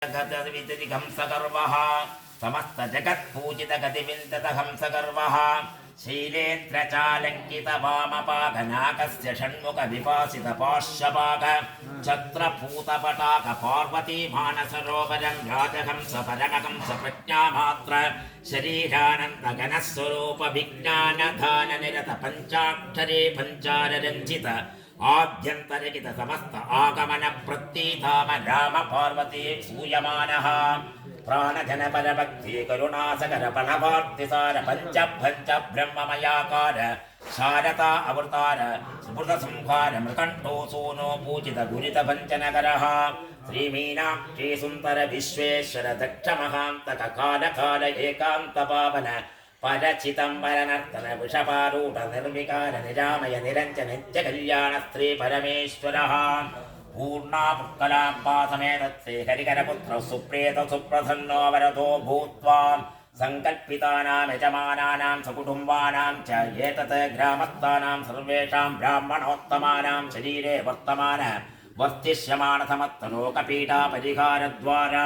हंसगर्वः समस्त जगत्पूजित गतिविन्दत हंसगर्वः शैलेन्द्रचालङ्कितवामपाघनाकस्य षण्मुख विपासित पार्श्वपाक छत्रपूतपटाक पार्वती मानसरोवरं राजहंस परमहंस प्रज्ञामात्र शरीरानन्द घनस्वरूप विज्ञानधान निरत पंचाक्षरी पंचाररञ्जित आभ्यन्तरहित समस्त आगमन प्रतीधाम राम पार्वती सूयमानः प्राणजन परभक्ति करुणासगर फलवार्तिसार पंचभंच ब्रह्ममयाकार शारदा अवतार स्फुट संहार मृकंठो सोनो पूजित गुरित भंजनकरः श्रीमीनाक्षी सुंदर विश्वेश्वर दक्ष महांतक काल काल एकांत पावन परचिदंबरनर्तन वृषभारूढ निर्विकार निरामय निरंजन नित्य कल्याण स्त्री परमेश्वरः पूर्णापुष्कलाम्बा समेत श्रीहरिकरपुत्र सुप्रेत सुप्रसन्नो वरदो भूत्वा संकल्पितानां यजमानानां सकुटुम्बानां च एतत् ग्रामस्थानां सर्वेषां ब्राह्मणोत्तमानां शरीरे वर्तमान वर्तिष्यमान समस्तलोकपीठा परिहारद्वारा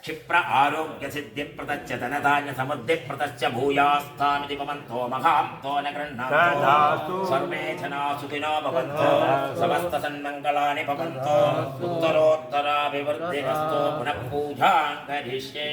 क्षिप्र आरोग्य सिद्धि प्रतच्च धनधान्य समृद्धि प्रतच्च भूयास्तामिति भवन्तो महान्तो न गृह्णान्तु सर्वे जना सुखिनो भवन्तु समस्त सन्मङ्गलानि भवन्तु उत्तरोत्तराभिवृद्धिरस्तु पुनः पूजां करिष्ये।